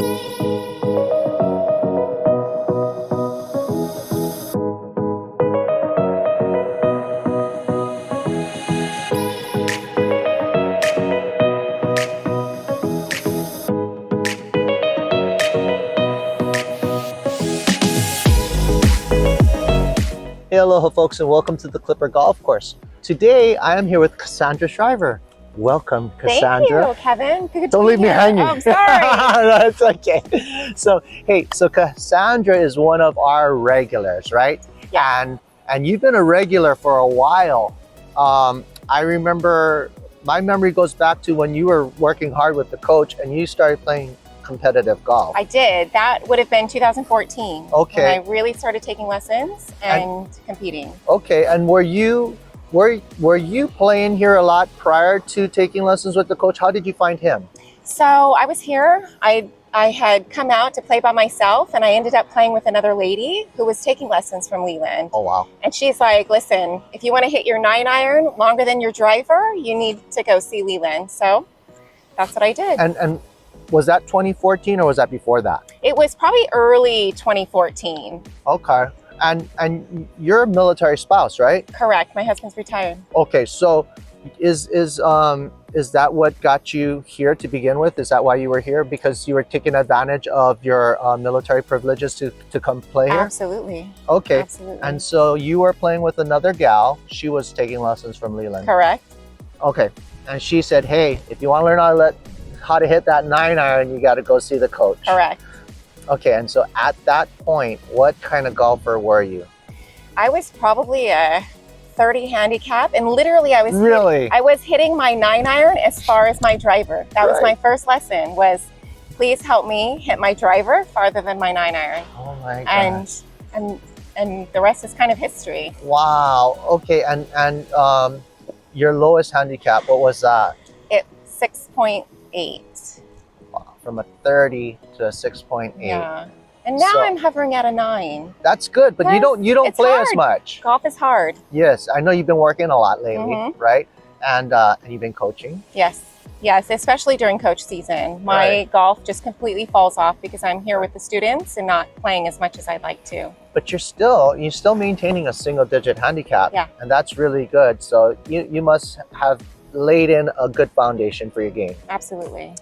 Hey, aloha folks, and welcome to the Klipper Golf Course. Today, I am here with Kasandra Shriver. Welcome, Kasandra. Thank you, Kevin. Good Don't leave me hanging. Oh, I'm sorry. That's okay. So, hey, so Kasandra is one of our regulars, right? Yeah. And you've been a regular for a while. I remember, my memory goes back to when you were working hard with the coach and you started playing competitive golf. I did. That would have been 2014. Okay. When I really started taking lessons and competing. Okay, and were you playing here a lot prior to taking lessons with the coach? How did you find him? So I was here. I had come out to play by myself, and I ended up playing with another lady who was taking lessons from Leland. Oh, wow. And she's like, listen, if you want to hit your 9-iron longer than your driver, you need to go see Leland. So that's what I did. And was that 2014 or was that before that? It was probably early 2014. Okay. And you're a military spouse, right? Correct. My husband's retired. Okay, so is that what got you here to begin with? Is that why you were here? Because you were taking advantage of your military privileges to come play here? Absolutely. Okay. Absolutely. And so you were playing with another gal. She was taking lessons from Leland. Correct. Okay. And she said, hey, if you want to learn how to hit that 9-iron, you got to go see the coach. Correct. Okay, and so at that point, what kind of golfer were you? I was probably a 30 handicap, and literally I was hitting my 9-iron as far as my driver. That was my first lesson, was please help me hit my driver farther than my 9-iron. Oh my gosh. And the rest is kind of history. Wow. Okay, and your lowest handicap, what was that? It's 6.8. Wow, from a 30 to a 6.8. Yeah. And now I'm hovering at a 9. That's good, but you don't play hard. As much. Golf is hard. Yes, I know you've been working a lot lately, right? And you've been coaching. Yes, especially during coach season. My golf just completely falls off because I'm here with the students and not playing as much as I'd like to. But you're still maintaining a single-digit handicap, and that's really good. So you must have laid in a good foundation for your game. Absolutely.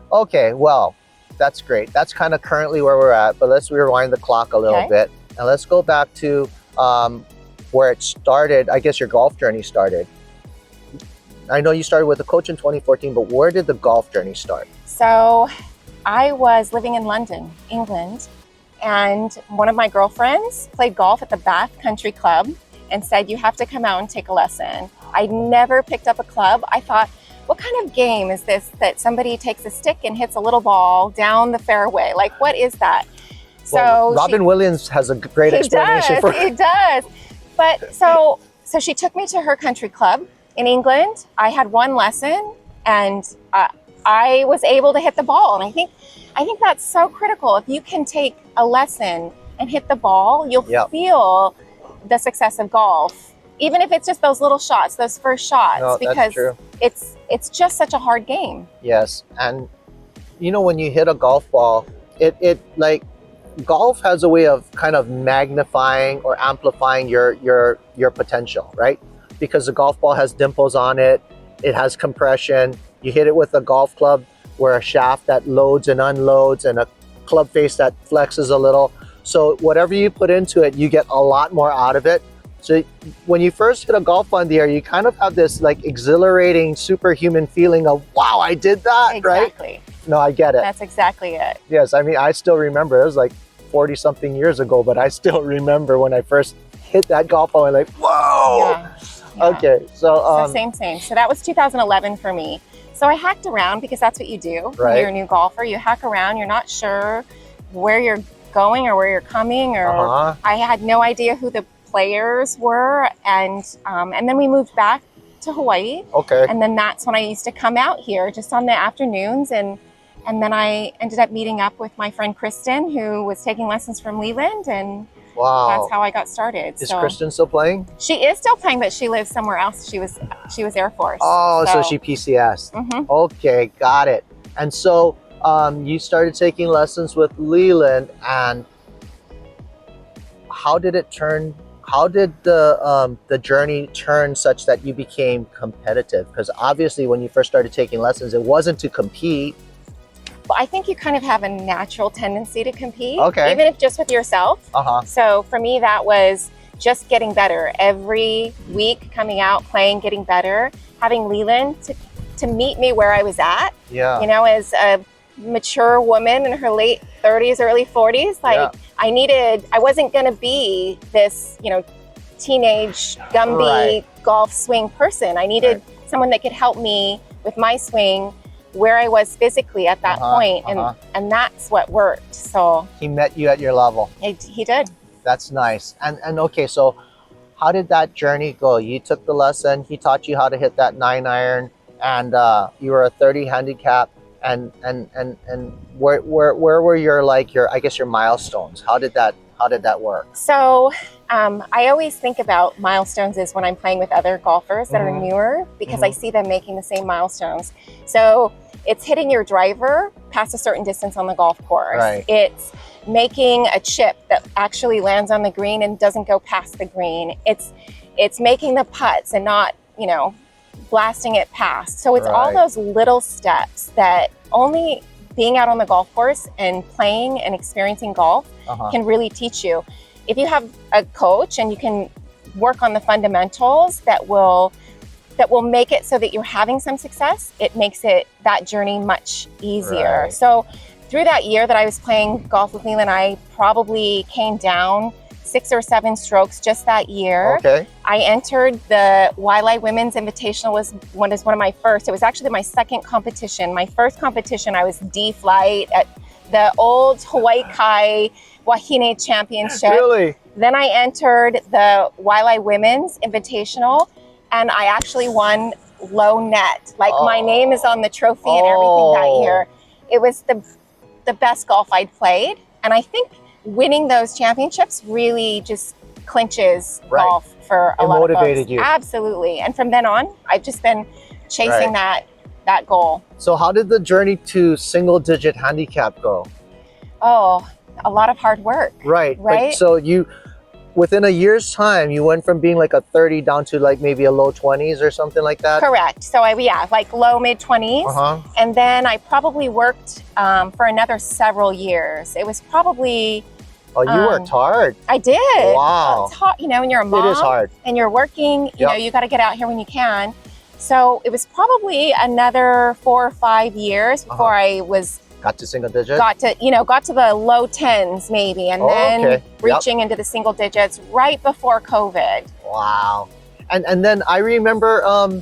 Okay, well, that's great. That's kind of currently where we're at, but let's rewind the clock a little bit. And let's go back to where it started. I guess your golf journey started. I know you started with a coach in 2014, but where did the golf journey start? So I was living in London, England, and one of my girlfriends played golf at the Bath Country Club and said, you have to come out and take a lesson. I never picked up a club. I thought, what kind of game is this that somebody takes a stick and hits a little ball down the fairway? Like, what is that? Well, Robin Williams has a great explanation for it. He does. But so she took me to her country club in England. I had one lesson, and I was able to hit the ball. And I think that's so critical. If you can take a lesson and hit the ball, you'll feel the success of golf. Even if it's just those little shots, those first shots, because it's just such a hard game. Yes, and you know, when you hit a golf ball, it like golf has a way of kind of magnifying or amplifying your potential, right? Because the golf ball has dimples on it, it has compression. You hit it with a golf club where a shaft that loads and unloads and a club face that flexes a little. So whatever you put into it, you get a lot more out of it. So when you first hit a golf ball in the air, you kind of have this like exhilarating, superhuman feeling of, wow, I did that, right? Exactly. No, I get it. That's exactly it. Yes, I mean, I still remember, it was like 40 something years ago, but I still remember when I first hit that golf ball and like, whoa. Yeah. Okay, so same. So that was 2011 for me. So I hacked around because that's what you do when you're a new golfer. You hack around, you're not sure where you're going or where you're coming, or I had no idea who the players were, and then we moved back to Hawaii. Okay. And then that's when I used to come out here just on the afternoons, and then I ended up meeting up with my friend Kristen, who was taking lessons from Leland, and that's how I got started. Is Kristen still playing? She is still playing, but she lives somewhere else. She was Air Force. Oh, so she PCS. Okay, got it. And so You started taking lessons with Leland, and how did it turn? How did the journey turn such that you became competitive? Because obviously, when you first started taking lessons, it wasn't to compete. Well, I think you kind of have a natural tendency to compete, Okay. even if just with yourself. Uh-huh. So for me, that was just getting better every week, coming out, playing, getting better, having Leland to meet me where I was at. Yeah. You know, as a mature woman in her late 30s, early 40s, like Yeah. I wasn't going to be this, you know, teenage Gumby Right. golf swing person. I needed someone that could help me with my swing where I was physically at that point, and that's what worked. So He met you at your level. he did. That's nice. And okay, so how did that journey go? You took the lesson. He taught you how to hit that 9-iron, and you were a 30 handicap. And where were your I guess your milestones? How did that work? So I always think about milestones as when I'm playing with other golfers that are newer, because I see them making the same milestones. So it's hitting your driver past a certain distance on the golf course. Right. It's making a chip that actually lands on the green and doesn't go past the green. It's making the putts and not, you know, blasting it past. So it's all those little steps that only being out on the golf course and playing and experiencing golf can really teach you. If you have a coach and you can work on the fundamentals that will make it so that you're having some success, it makes that journey much easier. Right. So through that year that I was playing golf with Leland, I probably came down 6 or 7 strokes just that year. Okay. I entered the Waialae Women's Invitational was one of my first. It was actually my second competition. My first competition, I was D flight at the old Hawaii Kai Wahine Championship. Really? Then I entered the Waialae Women's Invitational, and I actually won low net. Like my name is on the trophy and everything that year. It was the best golf I'd played, and I think winning those championships really just clinches golf for a lot of folks. It motivated you. Absolutely. And from then on, I've just been chasing that goal. So how did the journey to single-digit handicap go? Oh, a lot of hard work. Right. Right. So you, within a year's time, you went from being like a 30 down to like maybe a low 20s or something like that? Correct. So like low mid 20s. And then I probably worked for another several years. It was probably... Oh, you worked hard. I did. Wow. It's hard, you know, when you're a mom. It is hard. And you're working, you know, you got to get out here when you can. So it was probably another 4 or 5 years before I got to single digits. Got to the low 10s maybe, and then reaching into the single digits right before COVID. Wow. And then I remember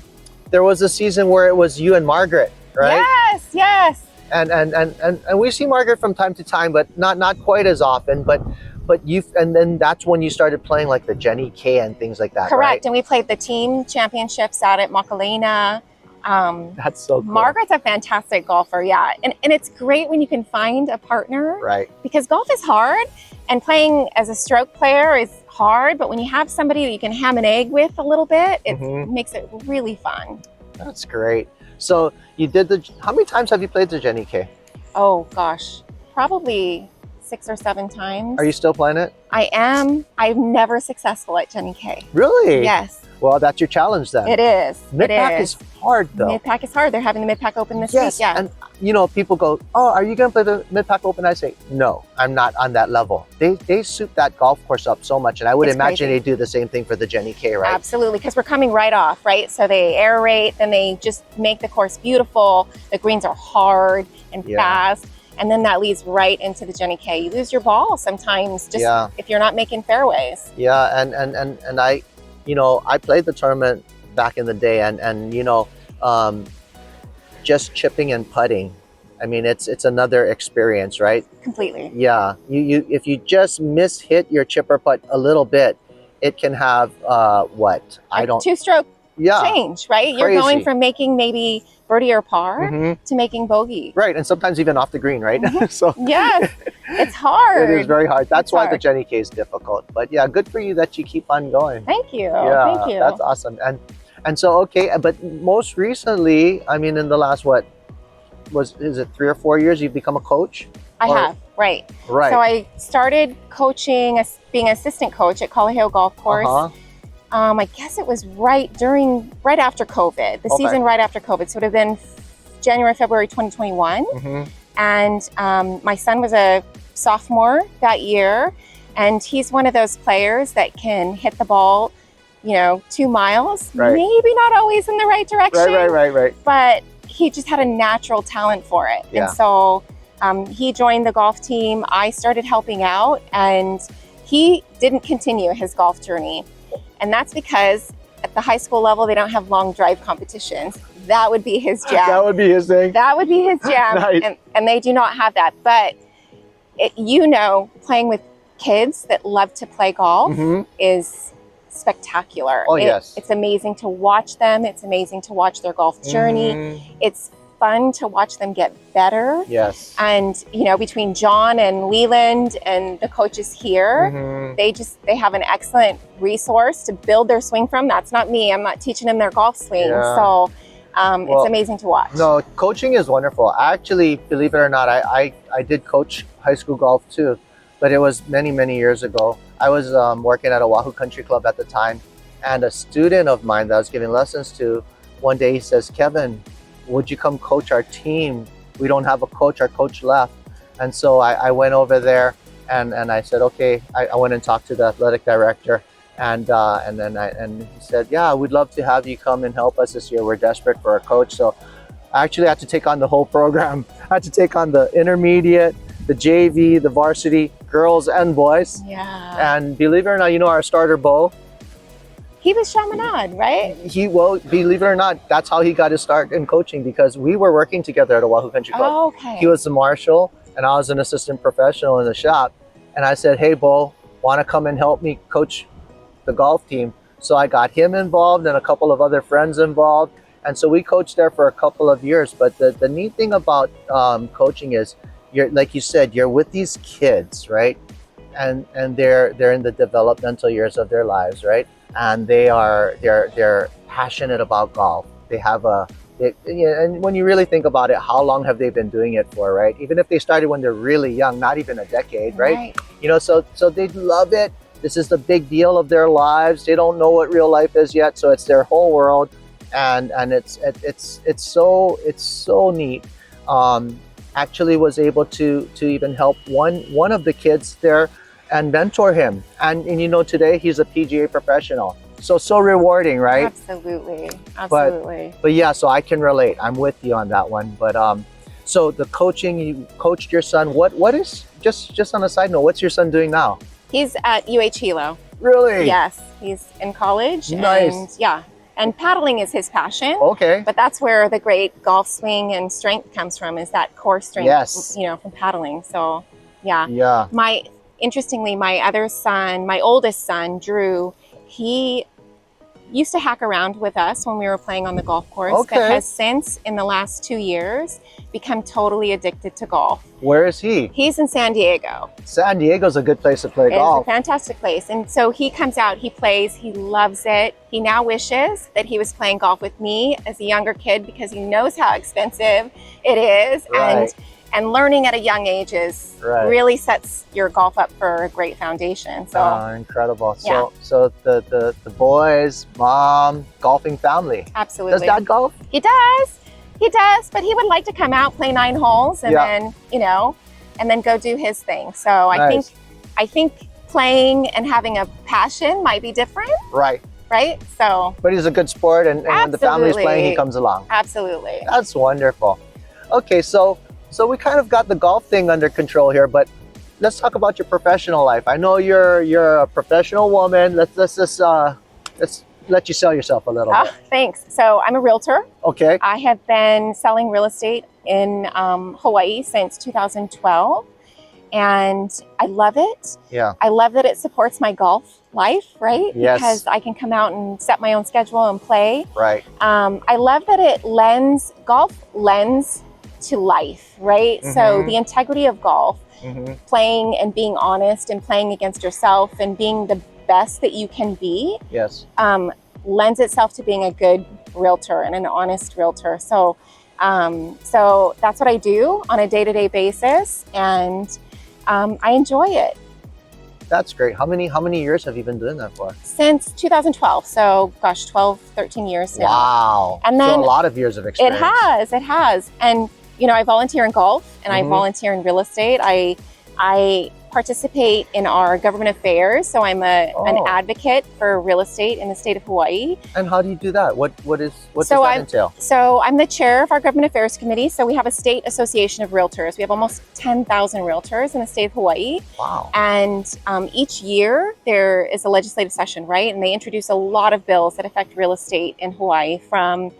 there was a season where it was you and Margaret, right? Yes. And we see Margaret from time to time, but not quite as often. But and then that's when you started playing like the Jenny K and things like that. Correct. Right? And we played the team championships out at Makalena. That's so cool. Margaret's a fantastic golfer, and it's great when you can find a partner, right? Because golf is hard, and playing as a stroke player is hard. But when you have somebody that you can ham and egg with a little bit, it makes it really fun. That's great. So you did how many times have you played the Jenny K? Oh gosh, probably 6 or 7 times. Are you still playing it? I am. I'm never successful at Jenny K. Really? Yes. Well, that's your challenge then. It is. Mid-pack is hard though. Mid-pack is hard. They're having the Mid-pack Open this week. Yeah. And you know, people go, "Oh, are you going to play the Mid-pack Open?" I say, "No, I'm not on that level." They soup that golf course up so much, and I would imagine they do the same thing for the Jenny K, right? Absolutely, because we're coming right off, right? So they aerate, then they just make the course beautiful. The greens are hard and fast, and then that leads right into the Jenny K. You lose your ball sometimes, just if you're not making fairways. Yeah, and I, you know, I played the tournament back in the day, and you know, just chipping and putting, I mean, it's another experience, right? Completely. Yeah, you if you just hit your chipper putt a little bit, it can have what? I don't. 2-stroke change, right? Crazy. You're going from making maybe birdie or par to making bogey. Right, and sometimes even off the green, right? So yes, it's hard. It is very hard. That's why the Jenny K is difficult. But yeah, good for you that you keep on going. Thank you. Yeah, thank you. That's awesome. And so okay, but most recently, I mean, in the last is it 3 or 4 years you've become a coach? I Or- have, right. Right. So I started coaching, being assistant coach at Kalaheo Golf Course. Uh-huh. I guess it was right after COVID, the Okay. season right after COVID. So it would have been January, February 2021. Mm-hmm. And my son was a sophomore that year. And he's one of those players that can hit the ball, 2 miles, Right. maybe not always in the right direction. Right. But he just had a natural talent for it. Yeah. And so he joined the golf team. I started helping out, and he didn't continue his golf journey. And that's because at the high school level, they don't have long drive competitions. That would be his jam. That would be his thing. That would be his jam. Nice. And they do not have that. But playing with kids that love to play golf Mm-hmm. is spectacular. Oh, yes. It's amazing to watch them. It's amazing to watch their golf journey. Mm-hmm. It's fun to watch them get better. Yes. And, between John and Leland and the coaches here, Mm-hmm. they have an excellent resource to build their swing from. That's not me. I'm not teaching them their golf swing. Yeah. So Well, it's amazing to watch. No, coaching is wonderful. Actually, believe it or not, I did coach high school golf too, but it was many, many years ago. I was working at Oahu Country Club at the time, and a student of mine that I was giving lessons to, one day he says, "Kevin, would you come coach our team? We don't have a coach. Our coach left." And so I went over there and I said, okay. I went and talked to the athletic director, and he said, "Yeah, we'd love to have you come and help us this year. We're desperate for a coach." So I actually had to take on the whole program. I had to take on the intermediate, the JV, the varsity, girls and boys. Yeah. And believe it or not, our starter Bo, He was Chaminade, right? believe it or not, that's how he got his start in coaching, because we were working together at Oahu Country Club. Oh, okay. He was the marshal and I was an assistant professional in the shop. And I said, "Hey, Bo, want to come and help me coach the golf team?" So I got him involved and a couple of other friends involved. And so we coached there for a couple of years. But the neat thing about coaching is, like you said, you're with these kids, right? And they're in the developmental years of their lives, right? And they're passionate about golf. They have and when you really think about it, how long have they been doing it for, right? Even if they started when they're really young, not even a decade, right? So they love it. This is the big deal of their lives. They don't know what real life is yet, so it's their whole world, and it's so neat. Actually was able to even help one of the kids there and mentor him, and today he's a PGA professional. So rewarding, right? Absolutely. But yeah, so I can relate. I'm with you on that one. But so the coaching, you coached your son. What is, just on a side note, what's your son doing now? He's at UH Hilo. Really? Yes, he's in college. Nice. And yeah, and paddling is his passion. Okay. But that's where the great golf swing and strength comes from, is that core strength, Yes. from paddling. So yeah. Yeah. Interestingly, my other son, my oldest son, Drew, he used to hack around with us when we were playing on the golf course, Okay. but has since, in the last 2 years, become totally addicted to golf. Where is he? He's in San Diego. San Diego's a good place to play It's a golf. fantastic place. And so he comes out, he plays, he loves it. He now wishes that he was playing golf with me as a younger kid, because he knows how expensive it is. Right. And learning at a young age is Right. really sets your golf up for a great foundation. So Incredible. Yeah. So the boys, mom, golfing family. absolutely. Does dad golf? He does, but he would like to come out, play 9 holes, and Yeah. then, and then go do his thing. So Nice. I think playing and having a passion might be different, Right. right? So But he's a good sport, and when the family's playing, he Absolutely. comes along. absolutely. That's wonderful. Okay, so we kind of got the golf thing under control here, but let's talk about your professional life. I know you're a professional woman. Let's let you sell yourself a little bit. Thanks. So I'm a realtor. Okay. I have been selling real estate in Hawaii since 2012, and I love it. Yeah. I love that it supports my golf life, right? Yes. Because I can come out and set my own schedule and play. Right. I love that golf lends to life, right? So Mhm. the integrity of golf, Mm-hmm. playing and being honest and playing against yourself and being the best that you can be, Yes. lends itself to being a good realtor and an honest realtor. So So that's what I do on a day-to-day basis, and I enjoy it. That's great. How many years have you been doing that for? Since 2012, so gosh, 12, 13 years now. Wow. And then so a lot of years of experience. It has. And you know, I volunteer in golf and I volunteer in real estate. I participate in our government affairs, so I'm an advocate for real estate in the state of Hawaii. And how do you do that? What does that entail? So I'm the chair of our government affairs committee. So we have a state association of realtors. We have almost 10,000 realtors in the state of Hawaii. Wow. And each year there is a legislative session, right? And they introduce a lot of bills that affect real estate in Hawaii, from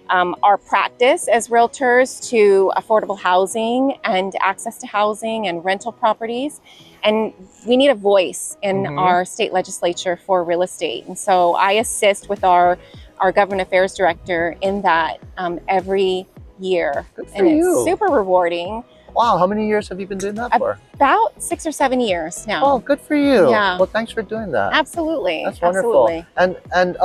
our practice as realtors to affordable housing and access to housing and rental properties. And we need a voice in our state legislature for real estate. And so I assist with our government affairs director in that every year. Good for and you. It's super rewarding. Wow, how many years have you been doing that for? About 6 or 7 years now. Oh, good for you. Yeah. Well, thanks for doing that. Absolutely. That's wonderful. Absolutely. And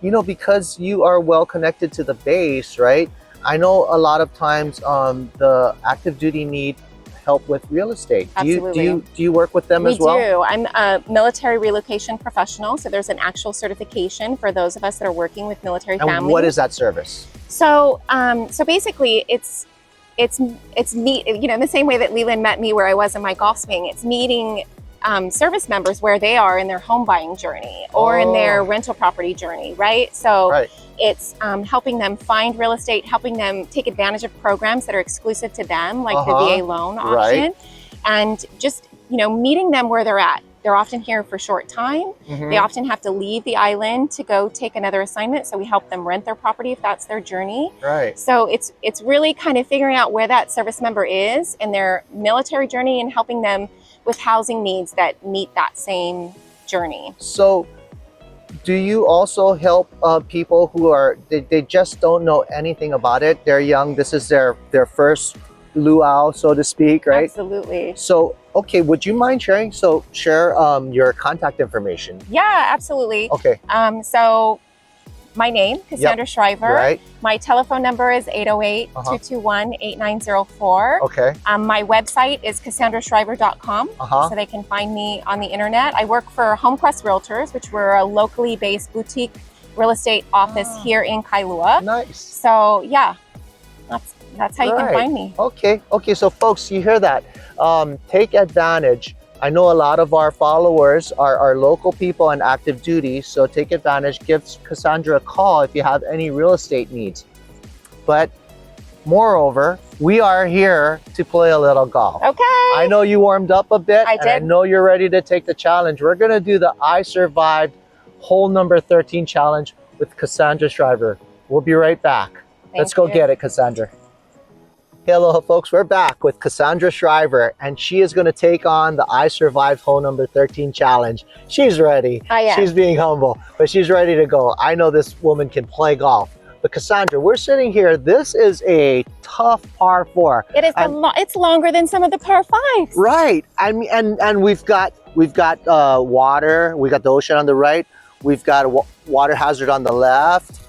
you know, because you are well connected to the base, right? I know a lot of times the active duty need help with real estate. Absolutely. Do you work with them as well? We do. I'm a military relocation professional, so there's an actual certification for those of us that are working with military families. And what is that service? So basically, it's me. You know, in the same way that Leland met me where I was in my golf swing, it's meeting service members where they are in their home buying journey or in their rental property journey, right? So it's helping them find real estate, helping them take advantage of programs that are exclusive to them, like the VA loan option, and just, you know, meeting them where they're at. They're often here for a short time. They often have to leave the island to go take another assignment. So we help them rent their property if that's their journey. Right. So it's really kind of figuring out where that service member is in their military journey and helping them with housing needs that meet that same journey. So do you also help people who are, they just don't know anything about it? They're young. This is their first luau, so to speak, right? Absolutely. So, okay, would you mind sharing? So share your contact information. Yeah, absolutely. Okay. So my name, Kasandra Shriver. Right. My telephone number is 808-221-8904. Okay. My website is KassandraShriver.com, so they can find me on the internet. I work for HomeQuest Realtors, which we're a locally based boutique real estate office here in Kailua. Nice. So yeah, that's how you can find me. Okay. So folks, you hear that? Take advantage. I know a lot of our followers are local people on active duty, so take advantage. Give Kasandra a call if you have any real estate needs. But moreover, we are here to play a little golf. Okay. I know you warmed up a bit. I did. And I know you're ready to take the challenge. We're going to do the I Survived hole number 13 challenge with Kasandra Shriver. We'll be right back. Let's go get it, Kasandra. Hey, aloha folks, we're back with Kasandra Shriver, and she is going to take on the I Survived hole number 13 challenge. She's ready. I am. She's being humble, but she's ready to go. I know this woman can play golf. But Kasandra, we're sitting here. This is a tough par 4. It is it's longer than some of the par 5s. Right. I mean, and we've got water. We got the ocean on the right. We've got a water hazard on the left.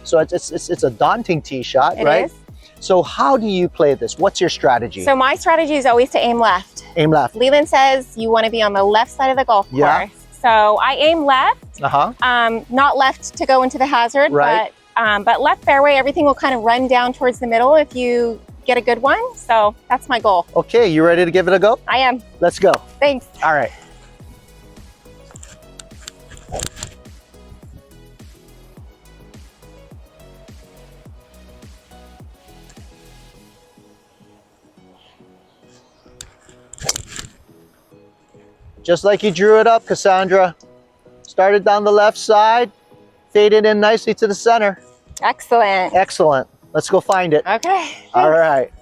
So it's a daunting tee shot, right? It is. So how do you play this? What's your strategy? So my strategy is always to aim left. Aim left. Leland says you want to be on the left side of the golf course. So I aim left. Not left to go into the hazard, but left fairway. Everything will kind of run down towards the middle if you get a good one. So that's my goal. Okay, you ready to give it a go? I am. Let's go. Thanks. All right. Just like you drew it up, Kasandra. Started down the left side, faded in nicely to the center. Excellent. Excellent. Let's go find it. Okay. All right.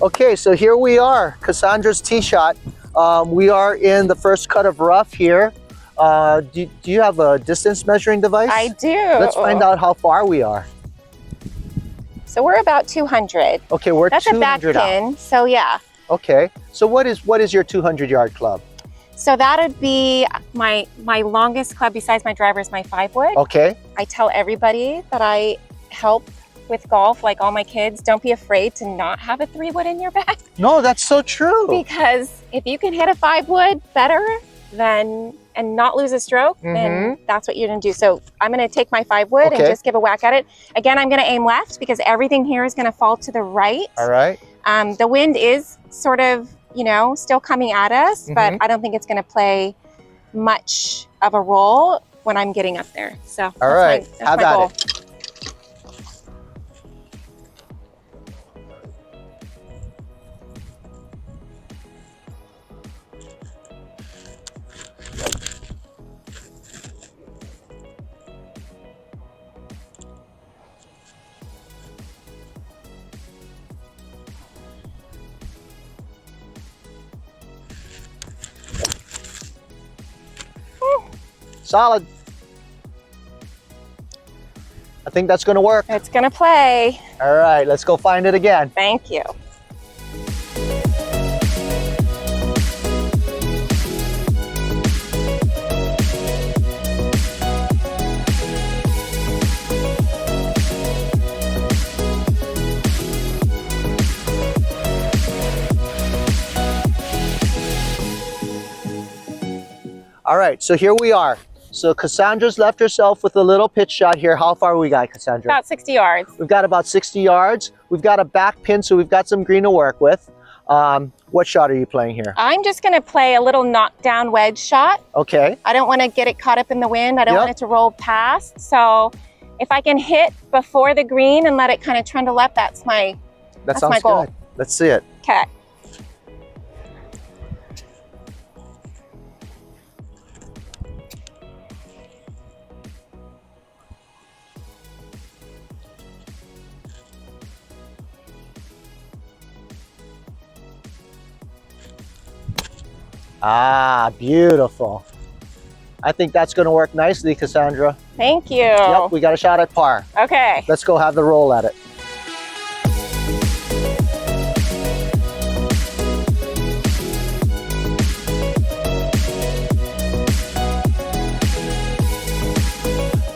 Okay, so here we are, Kasandra's tee shot. We are in the first cut of rough here. Do you have a distance measuring device? I do. Let's find out how far we are. So we're about 200. Okay, we're That's 200 a back pin, so yeah. Okay, so what is your 200-yard club? So that'd be my longest club besides my driver is my 5-wood. Okay. I tell everybody that I help with golf, like all my kids, don't be afraid to not have a 3-wood in your bag. No, that's so true. Because if you can hit a 5-wood better and not lose a stroke, then that's what you're gonna do. So I'm gonna take my 5-wood and just give a whack at it. Again, I'm gonna aim left because everything here is gonna fall to the right. All right. The wind is sort of, you know, still coming at us, but I don't think it's gonna play much of a role when I'm getting up there. So all right, that's my goal. It. Solid. I think that's going to work. It's going to play. All right, let's go find it again. Thank you. All right, so here we are. So Kassandra's left herself with a little pitch shot here. How far we got, Kassandra? About 60 yards. We've got about 60 yards. We've got a back pin, so we've got some green to work with. What shot are you playing here? I'm just going to play a little knockdown wedge shot. Okay. I don't want to get it caught up in the wind. I don't want it to roll past. So if I can hit before the green and let it kind of trundle up, that's my goal. Good. Let's see it. Okay. Ah, beautiful. I think that's going to work nicely, Kassandra. Thank you. Yep, we got a shot at par. Okay. Let's go have the roll at it.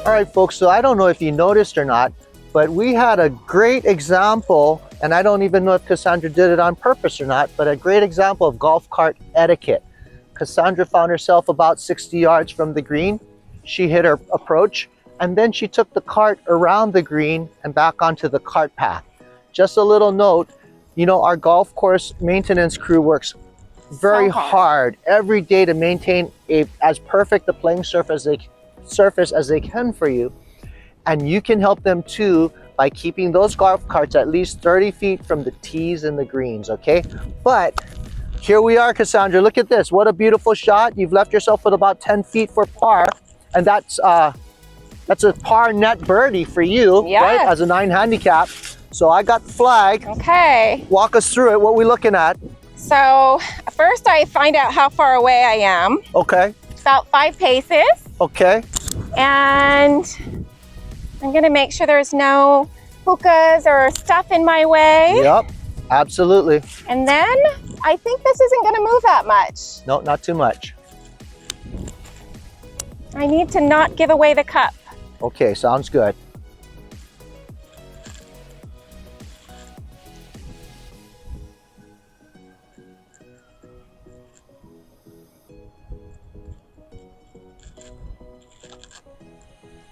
All right, folks, so I don't know if you noticed or not, but we had a great example, and I don't even know if Kassandra did it on purpose or not, but a great example of golf cart etiquette. Kassandra found herself about 60 yards from the green. She hit her approach, and then she took the cart around the green and back onto the cart path. Just a little note, you know, our golf course maintenance crew works very hard every day to maintain as perfect a playing surface as they can for you. And you can help them too by keeping those golf carts at least 30 feet from the tees and the greens, okay? But here we are, Kassandra. Look at this. What a beautiful shot. You've left yourself with about 10 feet for par. And that's a par net birdie for you, right? As a 9 handicap. So I got the flag. Okay. Walk us through it. What are we looking at? So first I find out how far away I am. Okay. About 5 paces. Okay. And I'm gonna make sure there's no hookahs or stuff in my way. Yep, absolutely. And then I think this isn't gonna move that much. No, not too much. I need to not give away the cup. Okay, sounds good.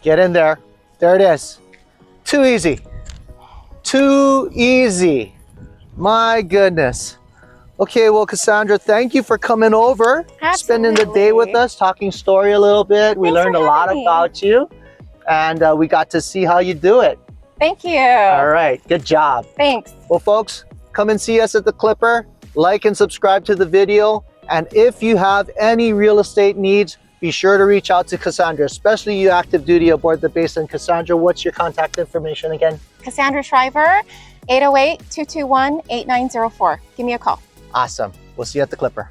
Get in there. There it is. Too easy. Too easy. My goodness. Okay, well, Kassandra, thank you for coming over, spending the day with us, talking story a little bit. We learned a lot about you, and we got to see how you do it. Thank you. All right, good job. Thanks. Well, folks, come and see us at the Klipper. Like and subscribe to the video. And if you have any real estate needs, be sure to reach out to Kassandra, especially you active duty aboard the base. And Kassandra, what's your contact information again? Kasandra Shriver, 808-221-8904. Give me a call. Awesome. We'll see you at the Klipper.